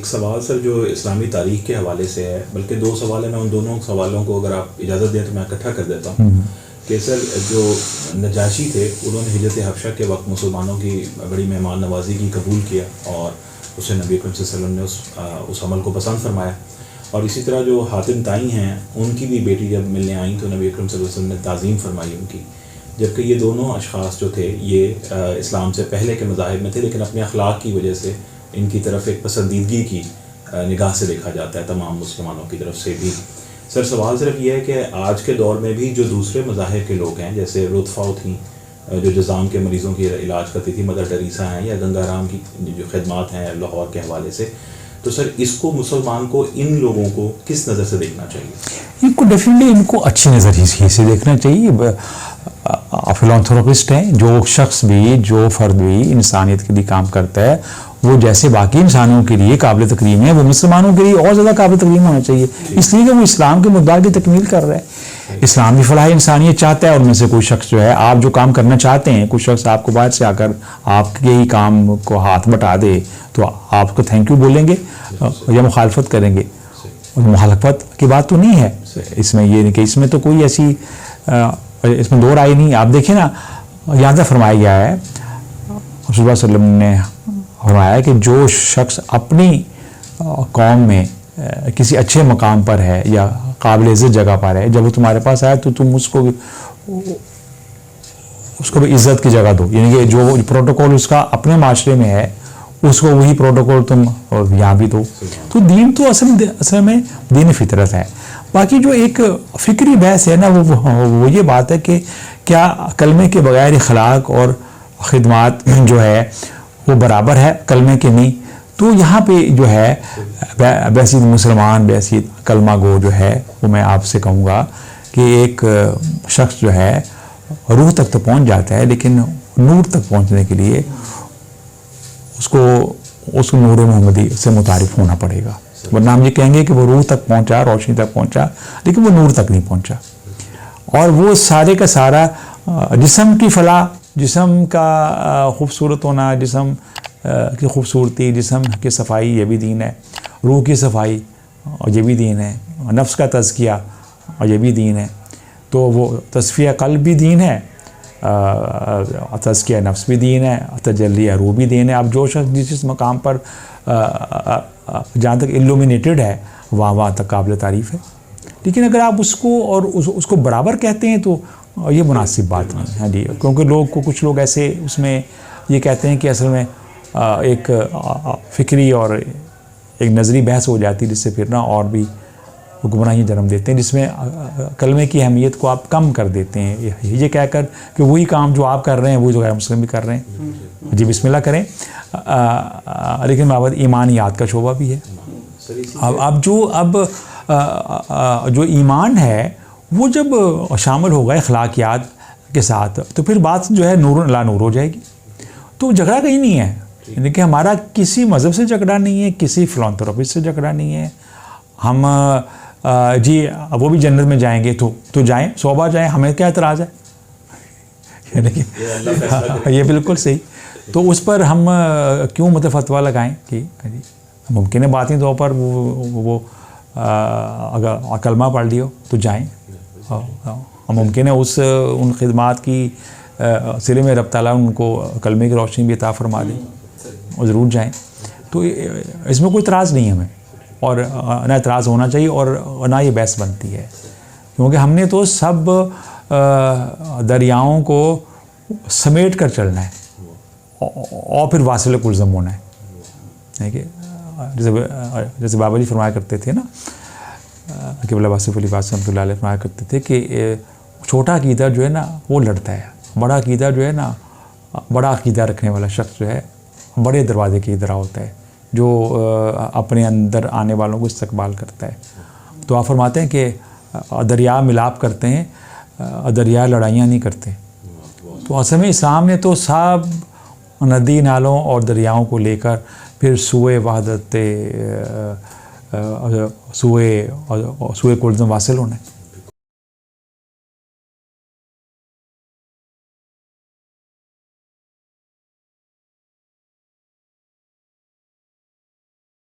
ایک سوال سر جو اسلامی تاریخ کے حوالے سے ہے، بلکہ دو سوال ہیں، میں ان دونوں سوالوں کو اگر آپ اجازت دیں تو میں اکٹھا کر دیتا ہوں کہ سر جو نجاشی تھے انہوں نے ہجرت حبشہ کے وقت مسلمانوں کی بڑی مہمان نوازی کی قبول کیا اور اسے نبی اکرم صلی اللہ علیہ وسلم نے اس عمل کو پسند فرمایا. اور اسی طرح جو حاتم تائی ہیں ان کی بھی بیٹی جب ملنے آئیں تو نبی اکرم صلی اللہ علیہ وسلم نے تعظیم فرمائی ان کی، جبکہ یہ دونوں اشخاص جو تھے یہ اسلام سے پہلے کے مذاہب میں تھے، لیکن اپنے اخلاق کی وجہ سے ان کی طرف ایک پسندیدگی کی نگاہ سے دیکھا جاتا ہے تمام مسلمانوں کی طرف سے بھی. سر سوال صرف یہ ہے کہ آج کے دور میں بھی جو دوسرے مذاہب کے لوگ ہیں، جیسے رتفاؤ تھیں جو جزام کے مریضوں کی علاج کرتی تھی، مدر ٹریسا ہیں، یا گنگا رام کی جو خدمات ہیں لاہور کے حوالے سے، تو سر اس کو مسلمان کو ان لوگوں کو کس نظر سے دیکھنا چاہیے؟ ان کو ڈیفینیٹلی ان کو اچھی نظر ہی سے دیکھنا چاہیے. فلانتھروپسٹ ہیں، جو شخص بھی جو فرد بھی انسانیت کے لیے کام کرتا ہے وہ جیسے باقی انسانوں کے لیے قابل تکریم ہے، وہ مسلمانوں کے لیے اور زیادہ قابل تکریم ہونا چاہیے، اس لیے کہ وہ اسلام کے مقدار کی تکمیل کر رہا ہے. اسلام بھی فلاح انسانیت چاہتا ہے، اور ان میں سے کوئی شخص جو ہے آپ جو کام کرنا چاہتے ہیں، کوئی شخص آپ کو باہر سے آ کر آپ کے ہی کام کو ہاتھ بٹا دے تو آپ کو تھینک یو بولیں گے یا مخالفت کریں گے. مخالفت کی بات تو نہیں ہے اس میں، یہ نہیں کہ اس میں تو کوئی ایسی اس میں دو رائے نہیں. آپ دیکھیں نا یہاں تک فرمایا گیا ہے، رسول اللہ صلی اللہ علیہ وسلم نے فرمایا کہ جو شخص اپنی قوم میں کسی اچھے مقام پر ہے یا قابل عزت جگہ پر ہے، جب وہ تمہارے پاس آئے تو تم اس کو بھی عزت کی جگہ دو، یعنی کہ جو پروٹوکول اس کا اپنے معاشرے میں ہے اس کو وہی پروٹوکول تم یہاں بھی دو. تو دین تو اصل میں دین فطرت ہے. باقی جو ایک فکری بحث ہے نا وہ یہ بات ہے کہ کیا کلمے کے بغیر اخلاق اور خدمات جو ہے وہ برابر ہے کلمے کے نہیں. تو یہاں پہ جو ہے بیسید مسلمان بیسید کلمہ گو جو ہے وہ میں آپ سے کہوں گا کہ ایک شخص جو ہے روح تک تو پہنچ جاتا ہے، لیکن نور تک پہنچنے کے لیے اس کو نور محمدی سے متعارف ہونا پڑے گا. ورنہ ہم یہ کہیں گے کہ وہ روح تک پہنچا، روشنی تک پہنچا، لیکن وہ نور تک نہیں پہنچا. اور وہ سارے کا سارا جسم کی فلاح، جسم کا خوبصورت ہونا، جسم کی خوبصورتی، جسم کی صفائی یہ بھی دین ہے، روح کی صفائی اور یہ بھی دین ہے، نفس کا تزکیہ اور یہ بھی دین ہے. تو وہ تصفیہ قلب بھی دین ہے، تزکیہ نفس بھی دین ہے، تجلی روح بھی دین ہے. اب جو شخص جس مقام پر جہاں تک illuminated ہے وہاں تک قابل تعریف ہے. لیکن اگر آپ اس کو اور اس کو برابر کہتے ہیں تو یہ مناسب بات نہیں ہے. ہاں جی، کیونکہ کچھ لوگ ایسے اس میں یہ کہتے ہیں کہ اصل میں ایک فکری اور ایک نظری بحث ہو جاتی ہے، جس سے پھر نا اور بھی گمراہی جنم دیتے ہیں، جس میں کلمے کی اہمیت کو آپ کم کر دیتے ہیں یہ کہہ کر کہ وہی کام جو آپ کر رہے ہیں وہی جو غیر مسلم بھی کر رہے ہیں. جی بسم اللہ کریں. لیکن بابت ایمانیات کا شعبہ بھی ہے. اب جو ایمان ہے وہ جب شامل ہوگا اخلاقیات کے ساتھ تو پھر بات جو ہے نور لا نور ہو جائے گی. تو جھگڑا کہیں نہیں ہے، یعنی کہ ہمارا کسی مذہب سے جھگڑا نہیں ہے، کسی فلانتھروپسٹ سے جھگڑا نہیں ہے. ہم جی وہ بھی جنت میں جائیں گے تو جائیں، 100 بار جائیں، ہمیں کیا اعتراض ہے؟ یہ بالکل صحیح. تو اس پر ہم کیوں فتویٰ لگائیں کہ ممکن ہے باطنی طور پر وہ اگر کلمہ پڑھ لیو تو جائیں، ممکن ہے ان خدمات کی سلے میں رب تعالیٰ ان کو کلمے کی روشنی بھی عطا فرما دیں اور ضرور جائیں. تو اس میں کوئی اعتراض نہیں ہے ہمیں، اور نہ اعتراض ہونا چاہیے اور نہ یہ بحث بنتی ہے، کیونکہ ہم نے تو سب دریاؤں کو سمیٹ کر چلنا ہے اور پھر واصل کلزم ہونا ہے. جیسے بابا جی فرمایا کرتے تھے نا، قبلہ واصف علی فاضل رحمۃ اللہ علیہ فرمایا کرتے تھے کہ چھوٹا عقیدہ جو ہے نا وہ لڑتا ہے، بڑا عقیدہ جو ہے نا، بڑا عقیدہ رکھنے والا شخص جو ہے بڑے دروازے کی طرح ہوتا ہے، جو اپنے اندر آنے والوں کو استقبال کرتا ہے. تو آپ فرماتے ہیں کہ دریا ملاپ کرتے ہیں، دریا لڑائیاں نہیں کرتے. تو اصل میں اسلام نے تو سب ندی نالوں اور دریاؤں کو لے کر پھر سوئے وحدت سوئے کلزم واصل ہونا ہے.